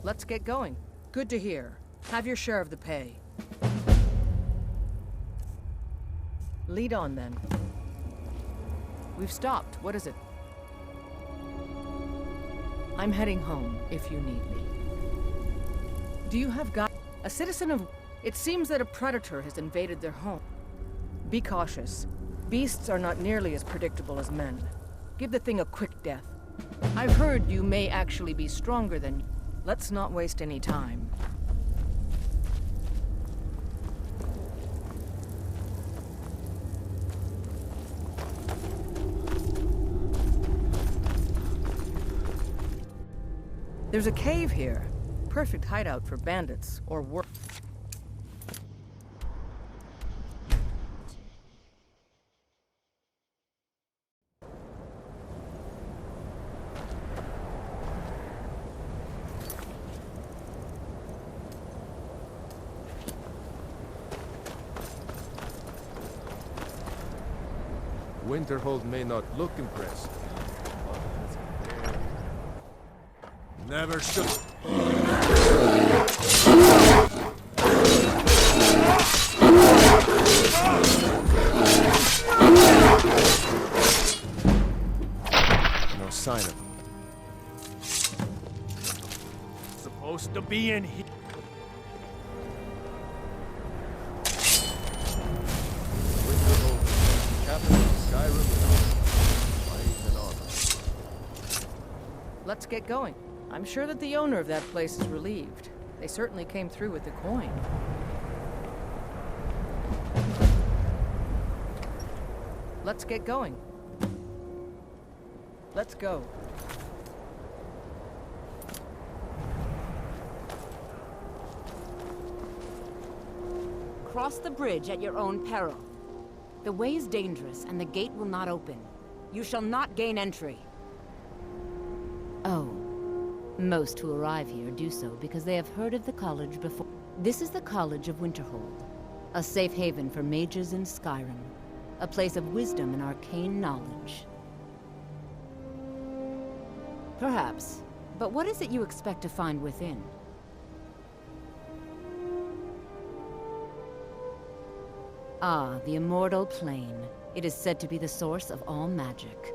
Let's get going. Good to hear. Have your share of the pay. Lead on, then. We've stopped. What is it? I'm heading home, if you need me. Do you have a citizen of... It seems that a predator has invaded their home. Be cautious. Beasts are not nearly as predictable as men. Give the thing a quick death. I've heard you may actually be stronger than... Let's not waste any time. There's a cave here. Perfect hideout for bandits or work. Winterhold may not look impressed. Never should. No sign of him. Supposed to be in here. Skyrim and armor. Let's get going. I'm sure that the owner of that place is relieved. They certainly came through with the coin. Let's get going. Let's go. Cross the bridge at your own peril. The way is dangerous, and the gate will not open. You shall not gain entry. Oh. Most who arrive here do so because they have heard of the college before. This is the College of Winterhold, a safe haven for mages in Skyrim, a place of wisdom and arcane knowledge. Perhaps, but what is it you expect to find within? Ah, the immortal plane. It is said to be the source of all magic.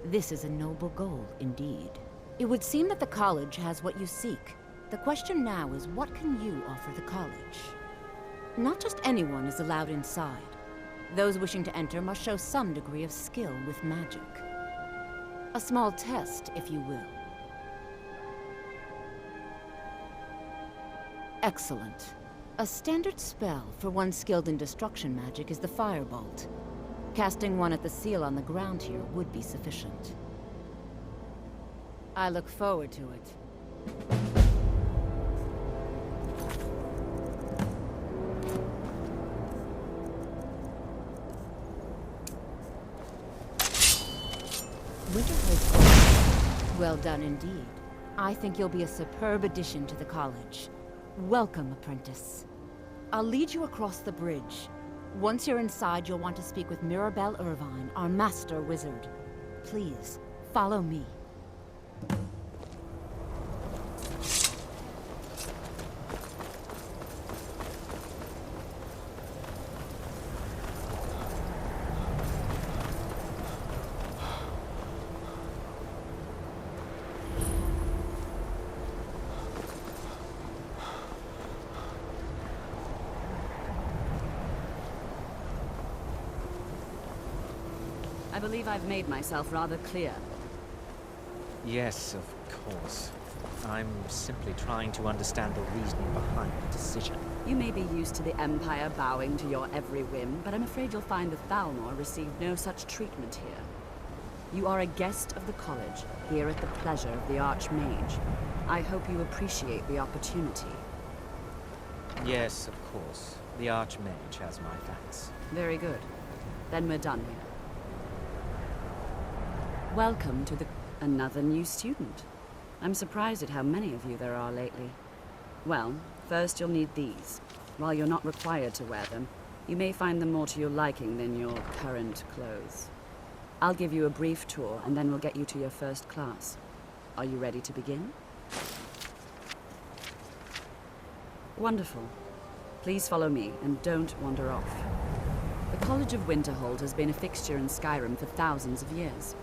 This is a noble goal, indeed. It would seem that the college has what you seek. The question now is, what can you offer the college? Not just anyone is allowed inside. Those wishing to enter must show some degree of skill with magic. A small test, if you will. Excellent. A standard spell for one skilled in destruction magic is the Firebolt. Casting one at the seal on the ground here would be sufficient. I look forward to it. Winterhold. Well done indeed. I think you'll be a superb addition to the college. Welcome, apprentice. I'll lead you across the bridge. Once you're inside, you'll want to speak with Mirabelle Irvine, our master wizard. Please, follow me. I believe I've made myself rather clear. Yes, of course. I'm simply trying to understand the reasoning behind the decision. You may be used to the Empire bowing to your every whim, but I'm afraid you'll find the Thalmor received no such treatment here. You are a guest of the college, here at the pleasure of the Archmage. I hope you appreciate the opportunity. Yes, of course. The Archmage has my thanks. Very good. Then we're done here. Welcome to another new student. I'm surprised at how many of you there are lately. Well, first you'll need these. while you're not required to wear them, you may find them more to your liking than your current clothes. I'll give you a brief tour, and then we'll get you to your first class. Are you ready to begin? Wonderful. Please follow me, and don't wander off. The College of Winterhold has been a fixture in Skyrim for thousands of years.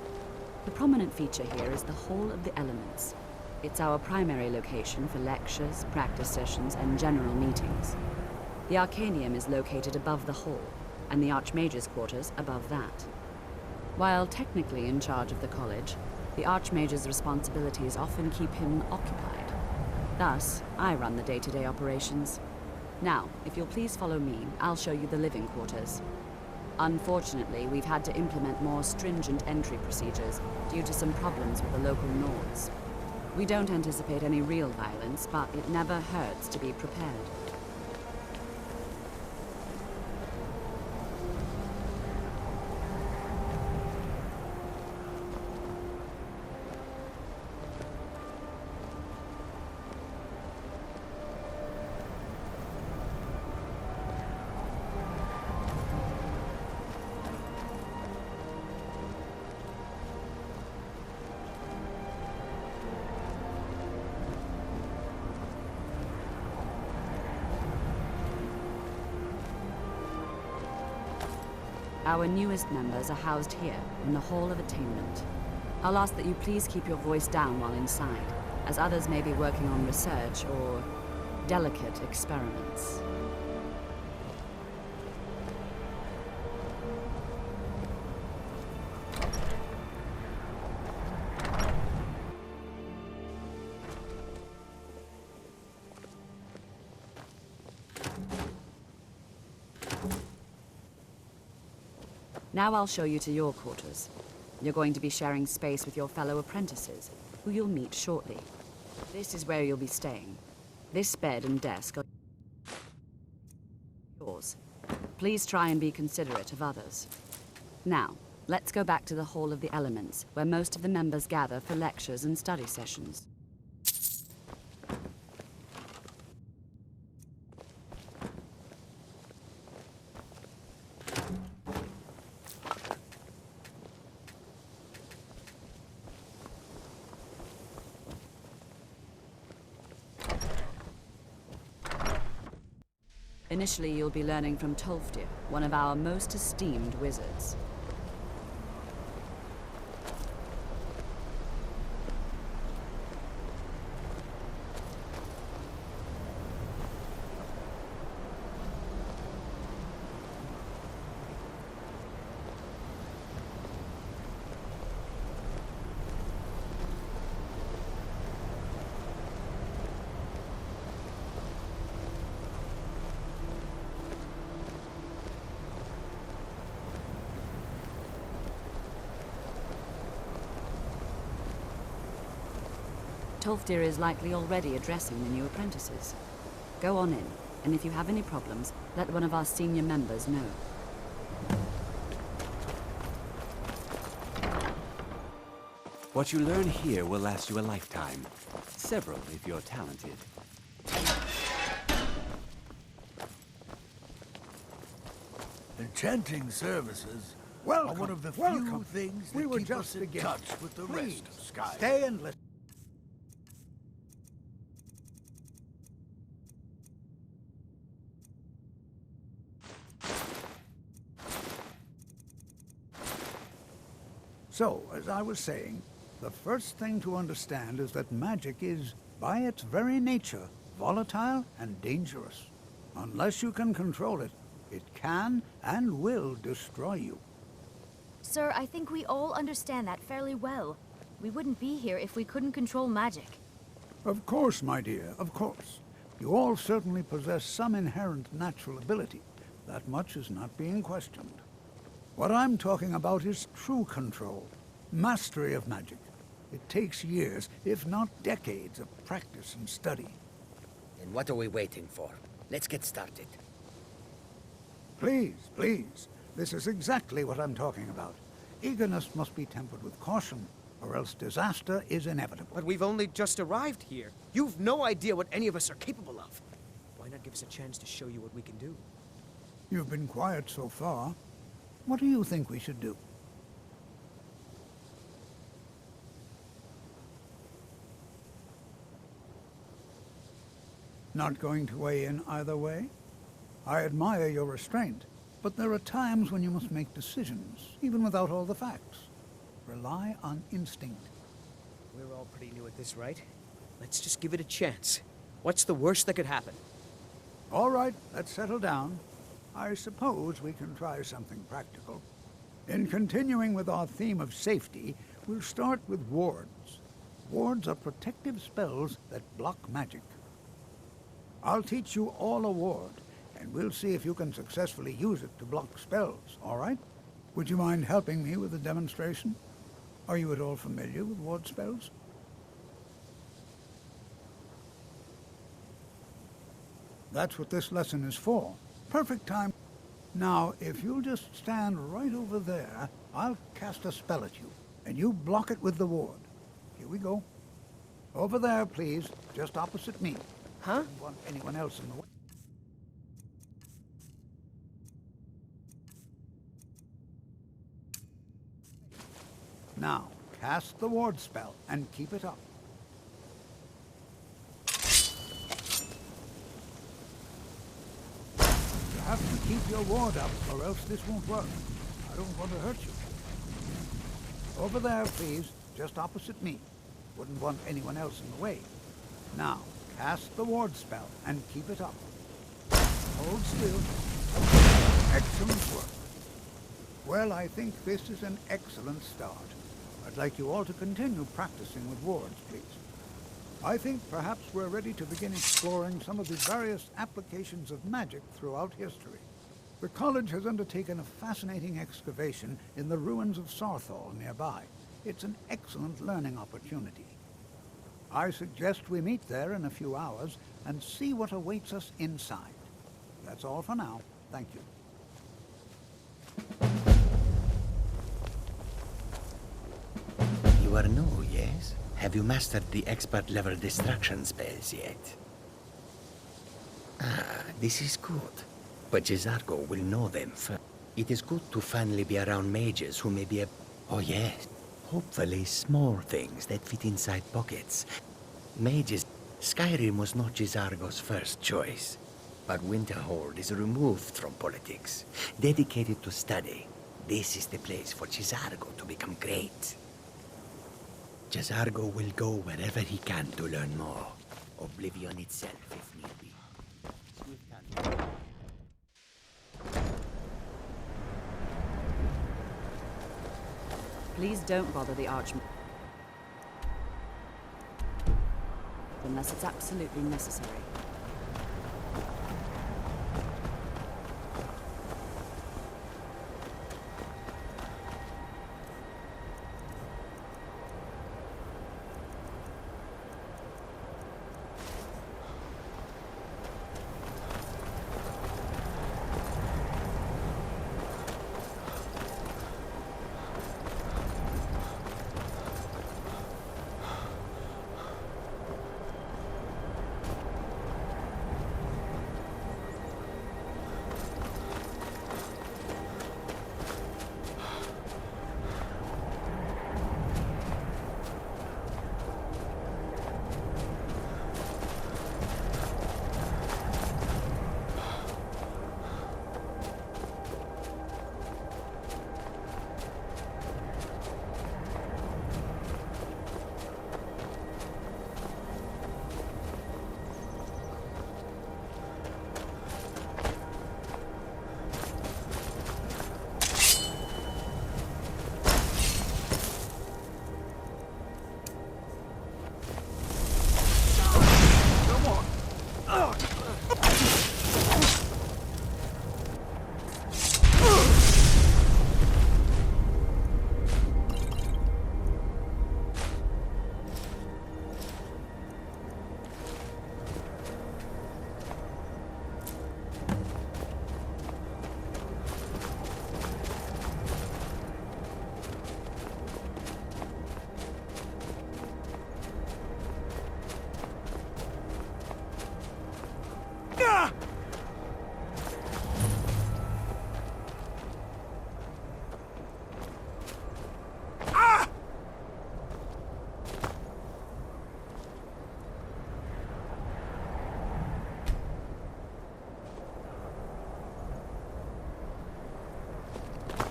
The prominent feature here is the Hall of the Elements. It's our primary location for lectures, practice sessions, and general meetings. The Arcanium is located above the hall, and the Archmage's quarters above that. While technically in charge of the college, the Archmage's responsibilities often keep him occupied. Thus, I run the day-to-day operations. Now, if you'll please follow me, I'll show you the living quarters. Unfortunately, we've had to implement more stringent entry procedures due to some problems with the local Nords. We don't anticipate any real violence, but it never hurts to be prepared. Our newest members are housed here, in the Hall of Attainment. I'll ask that you please keep your voice down while inside, as others may be working on research or delicate experiments. Now I'll show you to your quarters. You're going to be sharing space with your fellow apprentices, who you'll meet shortly. This is where you'll be staying. This bed and desk are yours. Please try and be considerate of others. Now, let's go back to the Hall of the Elements, where most of the members gather for lectures and study sessions. Initially, you'll be learning from Tolfdir, one of our most esteemed wizards. Tolfdir is likely already addressing the new apprentices. Go on in, and if you have any problems, let one of our senior members know. What you learn here will last you a lifetime. Several, if you're talented. Enchanting services Welcome, are one of the welcome. few things that We were keep just us in beginning. touch with the Please, rest of Skyrim. stay and listen. So, as I was saying, the first thing to understand is that magic is, by its very nature, volatile and dangerous. Unless you can control it, it can and will destroy you. Sir, I think we all understand that fairly well. We wouldn't be here if we couldn't control magic. Of course, my dear, of course. You all certainly possess some inherent natural ability. That much is not being questioned. What I'm talking about is true control, mastery of magic. It takes years, if not decades, of practice and study. Then what are we waiting for? Let's get started. Please, please. This is exactly what I'm talking about. Eagerness must be tempered with caution, or else disaster is inevitable. But we've only just arrived here. You've no idea what any of us are capable of. Why not give us a chance to show you what we can do. You've been quiet so far. What do you think we should do? Not going to weigh in either way? I admire your restraint, but there are times when you must make decisions, even without all the facts. Rely on instinct. We're all pretty new at this, right? Let's just give it a chance. What's the worst that could happen? All right, let's settle down. I suppose we can try something practical. In continuing with our theme of safety, we'll start with wards. Wards are protective spells that block magic. I'll teach you all a ward, and we'll see if you can successfully use it to block spells, all right? Would you mind helping me with a demonstration? Are you at all familiar with ward spells? That's what this lesson is for. Perfect time. Now, if you'll just stand right over there, I'll cast a spell at you, and you block it with the ward. Here we go. Over there, please, just opposite me. Huh? Don't want anyone else in the way. Now, cast the ward spell and keep it up. You have to keep your ward up, or else this won't work. I don't want to hurt you. Over there, please, just opposite me. Wouldn't want anyone else in the way. Now, cast the ward spell and keep it up. Hold still. Excellent work. Well, I think this is an excellent start. I'd like you all to continue practicing with wards, please. I think perhaps we're ready to begin exploring some of the various applications of magic throughout history. The college has undertaken a fascinating excavation in the ruins of Sarthal nearby. It's an excellent learning opportunity. I suggest we meet there in a few hours and see what awaits us inside. That's all for now. Thank you. You are new, yes? Have you mastered the expert-level distraction spells yet? Ah, this is good. But Jizargo will know them first. It is good to finally be around mages who may be Oh yes, hopefully small things that fit inside pockets. Mages... Skyrim was not Jizargo's first choice. But Winterhold is removed from politics, dedicated to study. This is the place for Jizargo to become great. Jizargo will go wherever he can to learn more. Oblivion itself, if need be. Please don't bother the Archmage unless it's absolutely necessary.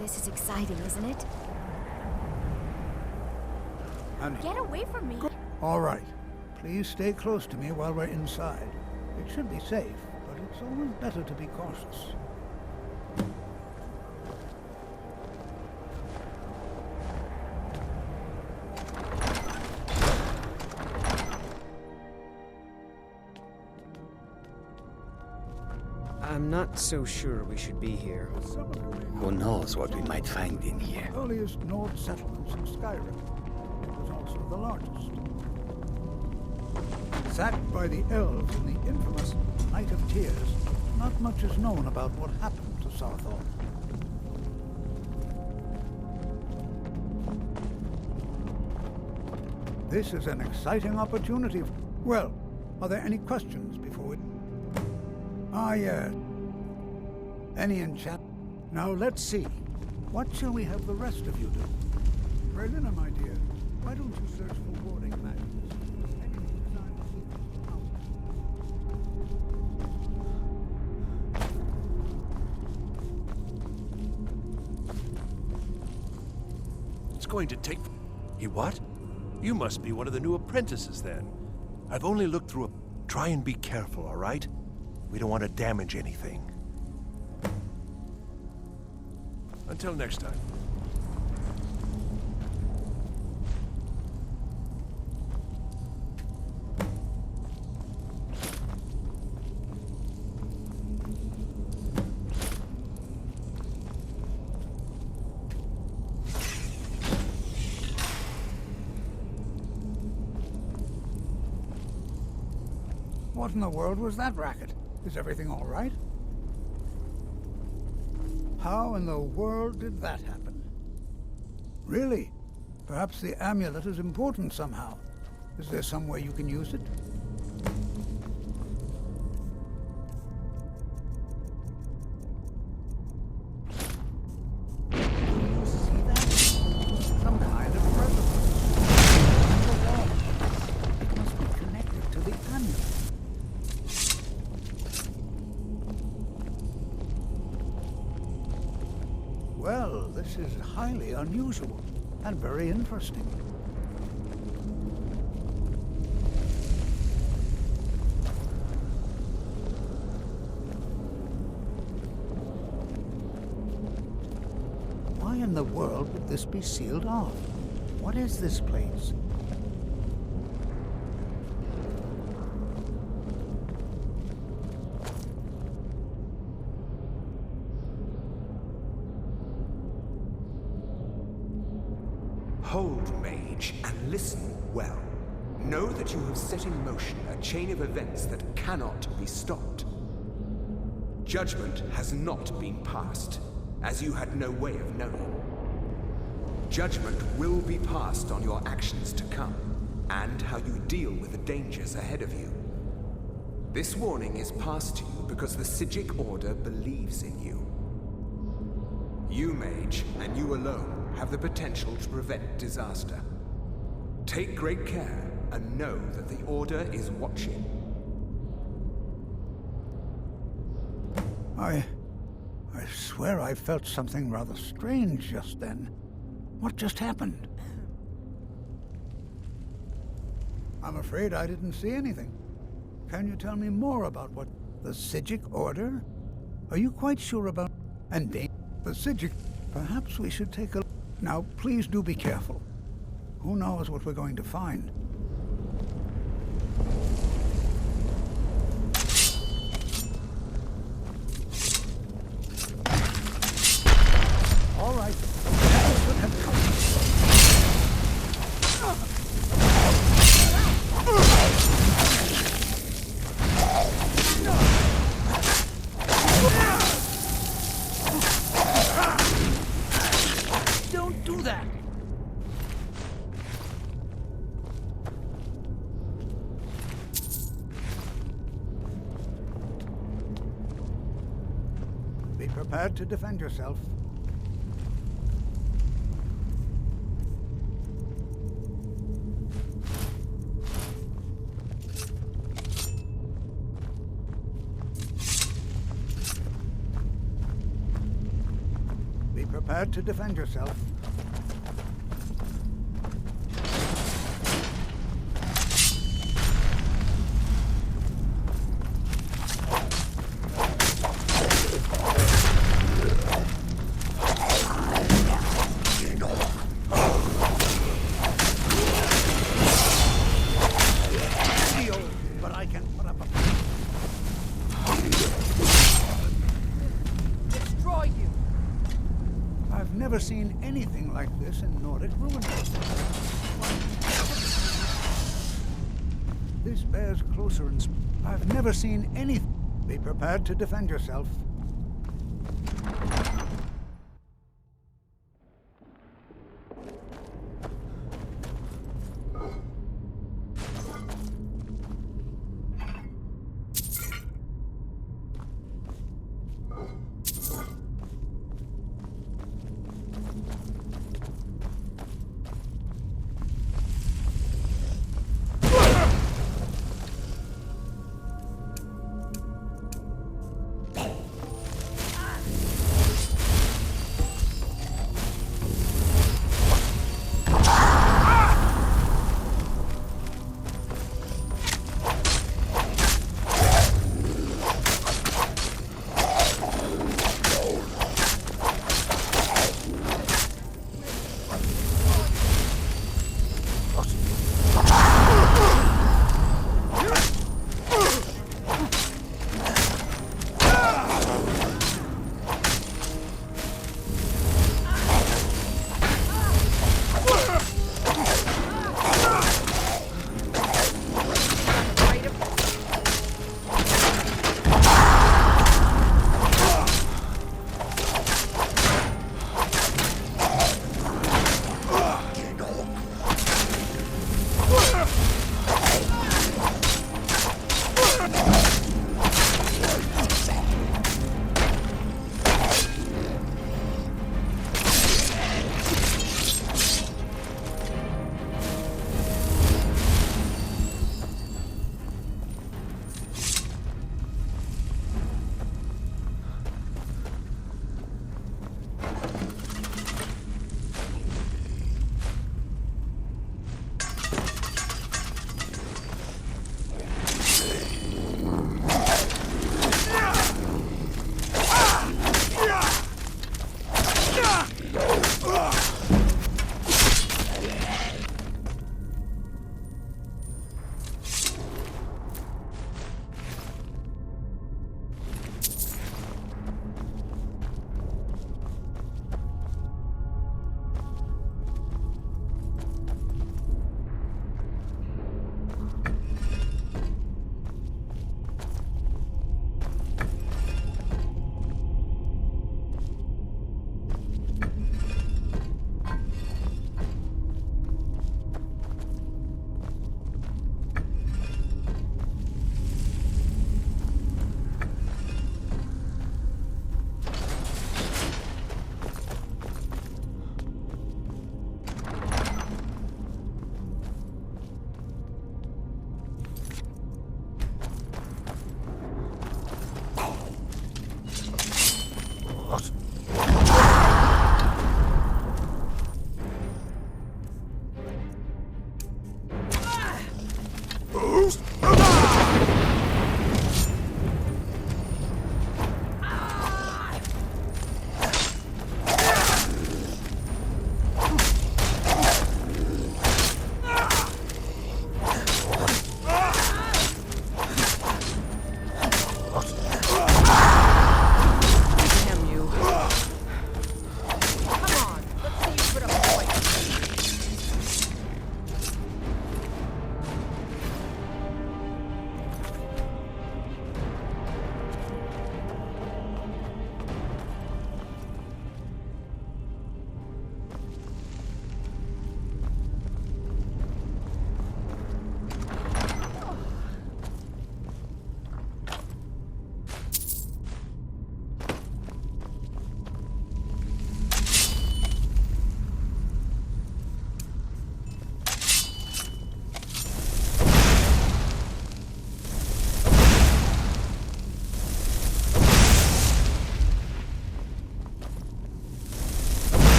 This is exciting, isn't it? And Get away from me! all right. Please stay close to me while we're inside. It should be safe, but it's always better to be cautious. I'm not so sure we should be here. Who knows what we might find in here? Earliest Nord settlements in Skyrim. It was also the largest. Sacked by the elves in the infamous Night of Tears, not much is known about what happened to Sarthor. This is an exciting opportunity. Well, are there any questions before we... Ah, yes. Any in chat? Now let's see. What shall we have the rest of you do? Berlina, my dear, why don't you search for warding matches? Anything designed to keep us out. It's going to take... What? You must be one of the new apprentices, then. I've only looked through a... Try and be careful, all right? We don't want to damage anything. Until next time. What in the world was that racket? Is everything all right? How in the world did that happen? Really? Perhaps the amulet is important somehow. Is there some way you can use it? Do you see that? Some kind of reservoir. It must be connected to the amulet. Well, this is highly unusual and very interesting. Why in the world would this be sealed off? What is this place? Hold, mage, and listen well. Know that you have set in motion a chain of events that cannot be stopped. Judgment has not been passed, as you had no way of knowing. Judgment will be passed on your actions to come, and how you deal with the dangers ahead of you. This warning is passed to you because the Psijic Order believes in you. You, mage, and you alone, have the potential to prevent disaster. Take great care and know that the Order is watching. I swear I felt something rather strange just then. What just happened? I'm afraid I didn't see anything. Can you tell me more about what... The Psijic Order? Are you quite sure about... And the Psijic... Perhaps we should take a... Now, please do be careful. Who knows what we're going to find? All right. That should have come. Don't do that! Be prepared to defend yourself. Be prepared to defend yourself. But I can put up a... Destroy you! I've never seen anything like this in Nordic ruins. This bears closer I've never seen anything. Be prepared to defend yourself.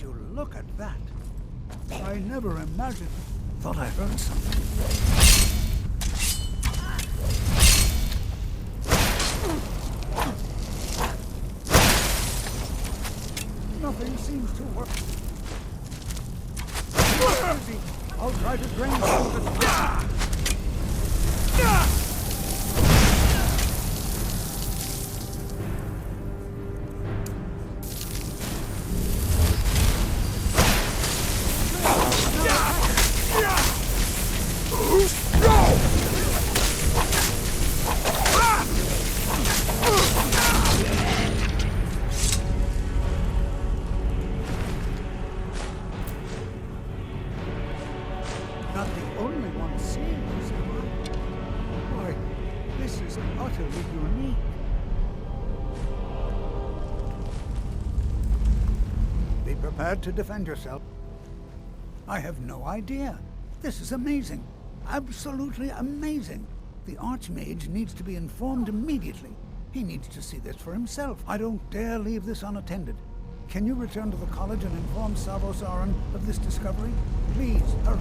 you look at that? I never imagined. Thought I heard something. Nothing seems to work. I'll try to drain some of it. Not the only one seeing this, am I? Why, this is utterly unique. Be prepared to defend yourself. I have no idea. This is amazing. Absolutely amazing. The Archmage needs to be informed immediately. He needs to see this for himself. I don't dare leave this unattended. Can you return to the college and inform Savos Aran of this discovery? Please, hurry.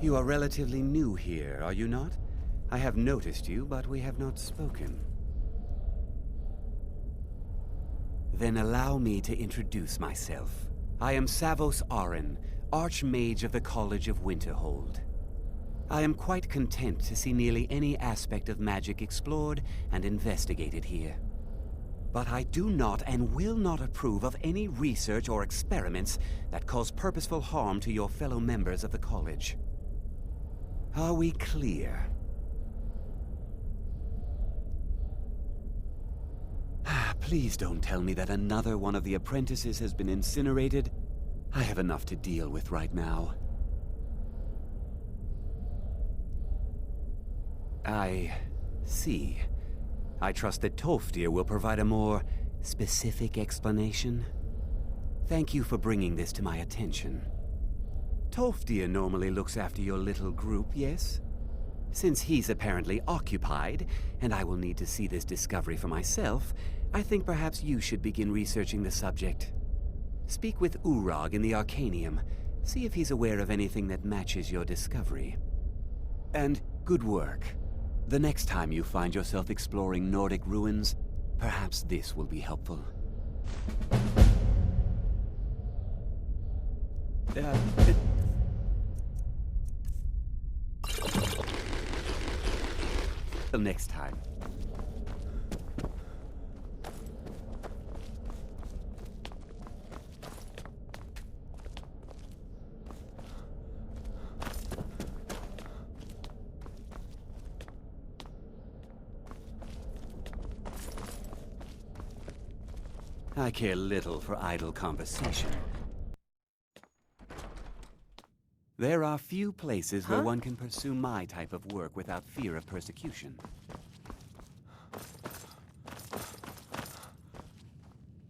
You are relatively new here, are you not? I have noticed you, but we have not spoken. Then allow me to introduce myself. I am Savos Aran, Archmage of the College of Winterhold. I am quite content to see nearly any aspect of magic explored and investigated here. But I do not and will not approve of any research or experiments that cause purposeful harm to your fellow members of the college. Are we clear? Please don't tell me that another one of the apprentices has been incinerated. I have enough to deal with right now. I see. I trust that Tolfdir will provide a more specific explanation. Thank you for bringing this to my attention. Tolfdir normally looks after your little group, yes? Since he's apparently occupied, and I will need to see this discovery for myself, I think perhaps you should begin researching the subject. Speak with Urag in the Arcanium. See if he's aware of anything that matches your discovery. And good work. The next time you find yourself exploring Nordic ruins, perhaps this will be helpful. Till next time. I care little for idle conversation. There are few places where one can pursue my type of work without fear of persecution.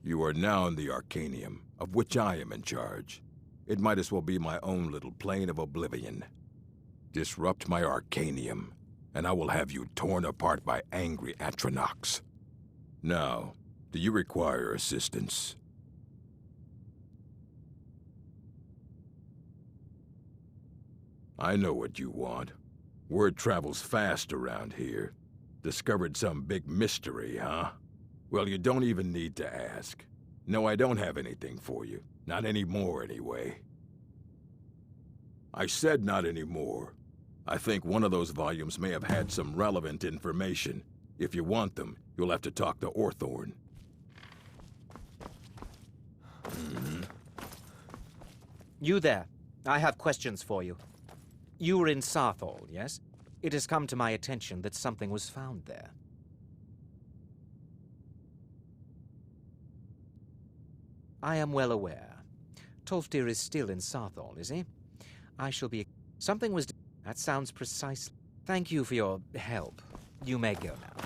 You are now in the Arcanium, of which I am in charge. It might as well be my own little plane of oblivion. Disrupt my Arcanium, and I will have you torn apart by angry Atronachs. Now, do you require assistance? I know what you want. Word travels fast around here. Discovered some big mystery, huh? Well, you don't even need to ask. No, I don't have anything for you. Not anymore, anyway. I said not anymore. I think one of those volumes may have had some relevant information. If you want them, you'll have to talk to Orthorn. You there. I have questions for you. You were in Sarthal, yes? It has come to my attention that something was found there. I am well aware. Tolfdir is still in Sarthal, is he? I shall be... Something was... That sounds precise. Thank you for your help. You may go now.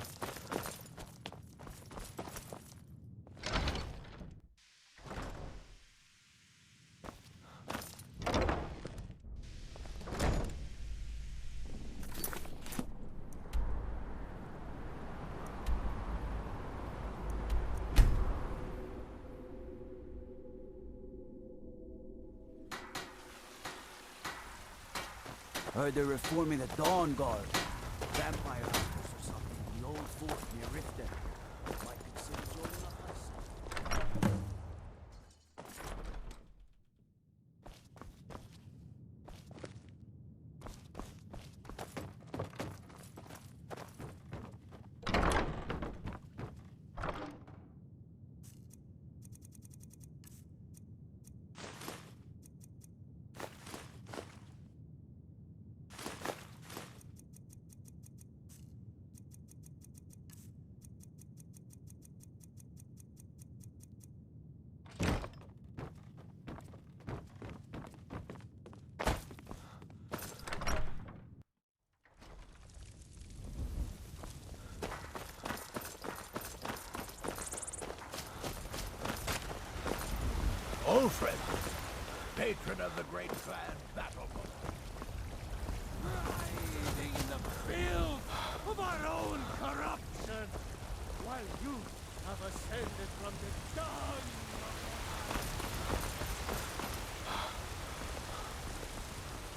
Heard they're reforming the Dawn Guard. Vampire hunters or something in the old fort near Riften. Might consider joining up myself. Ulfred, patron of the great clan Battleborn. Riding in the field of our own corruption, while you have ascended from the dawn.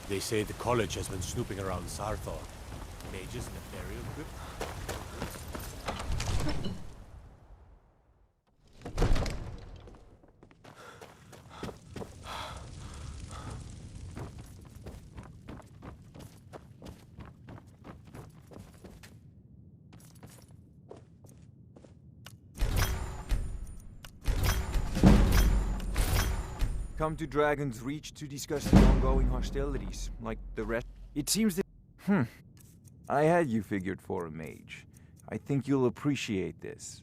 They say the college has been snooping around Sarthal. Mages nefarious grip. Come to Dragon's Reach to discuss the ongoing hostilities, like the rest. It seems that... I had you figured for a mage. I think you'll appreciate this.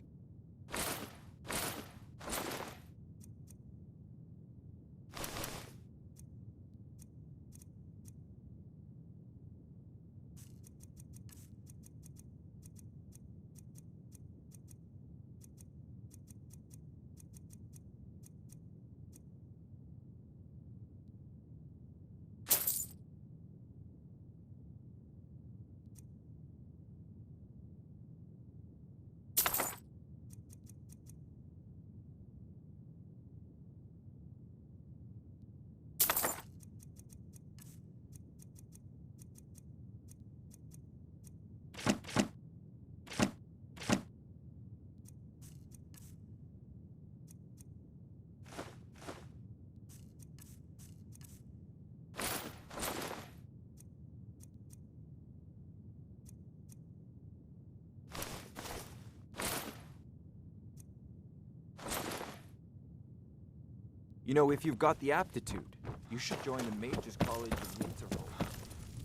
You know, if you've got the aptitude, you should join the Mages College in Winterhold.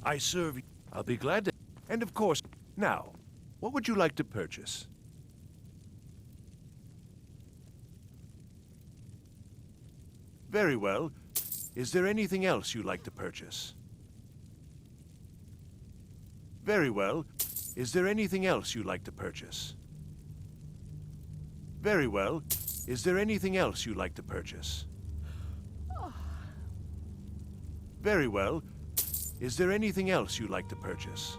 I serve you. I'll be glad to. And of course, now, what would you like to purchase? Very well. Is there anything else you'd like to purchase? Very well. Is there anything else you'd like to purchase? Very well. Is there anything else you'd like to purchase? Very well. Is there anything else you'd like to purchase?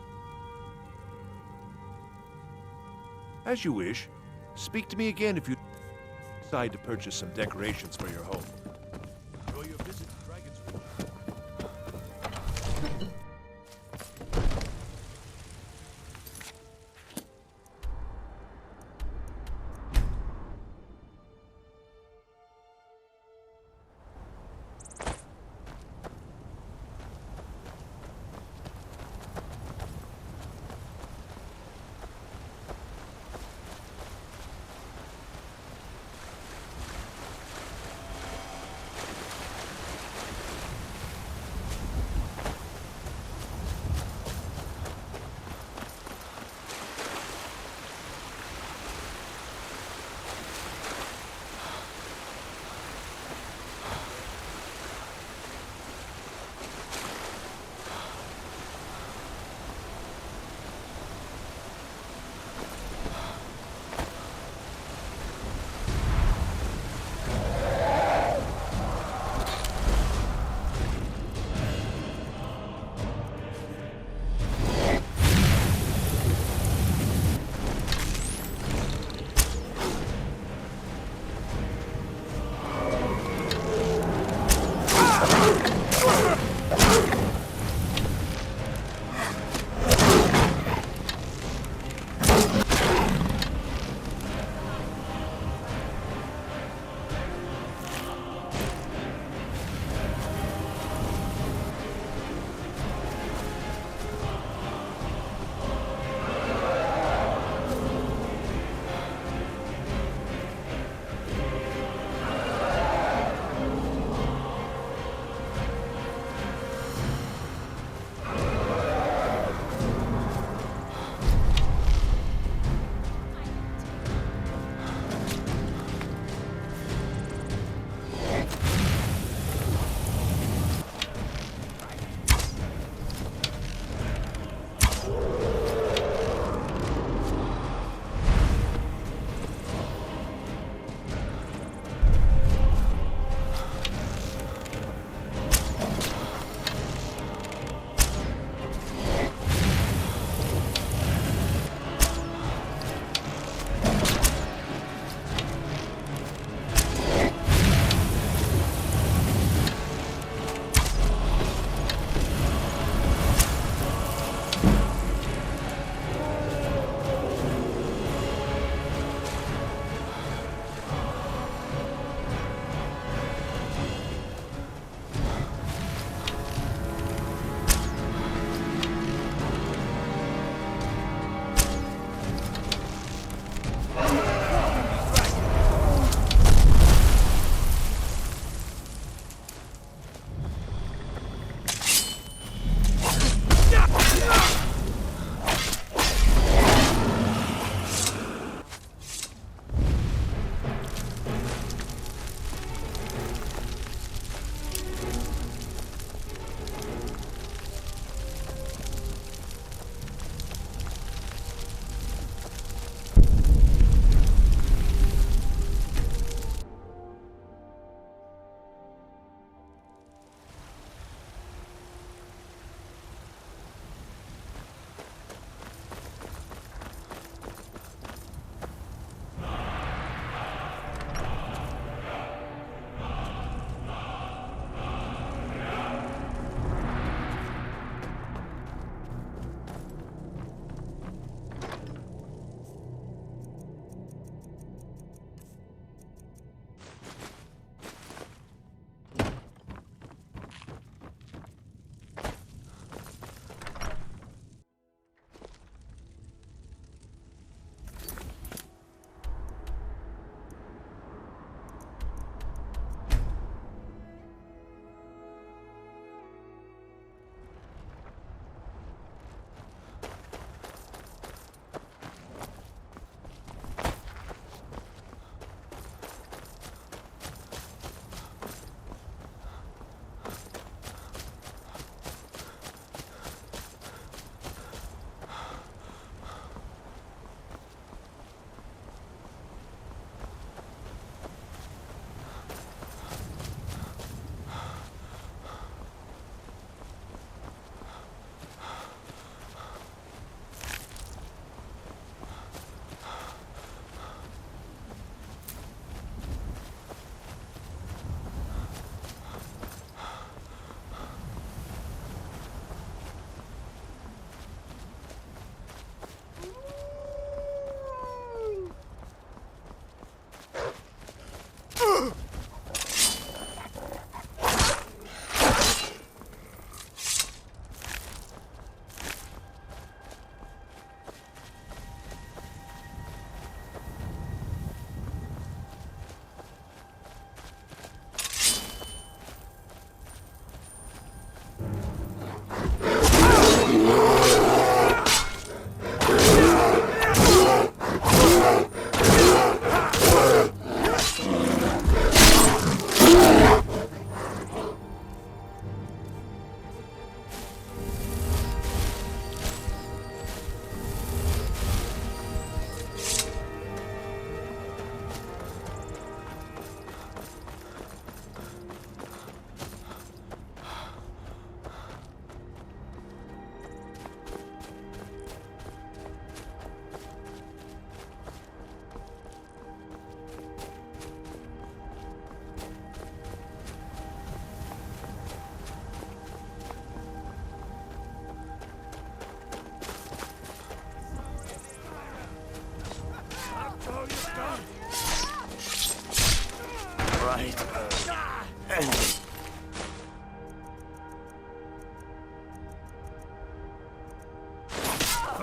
As you wish. Speak to me again if you decide to purchase some decorations for your home. Enjoy your visit to Dragonswood.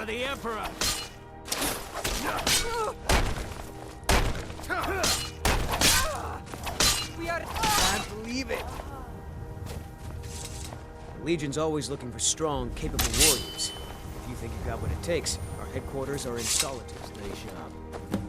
for the Emperor! Can't believe it! The Legion's always looking for strong, capable warriors. If you think you've got what it takes, our headquarters are in Solitude. Stay sharp.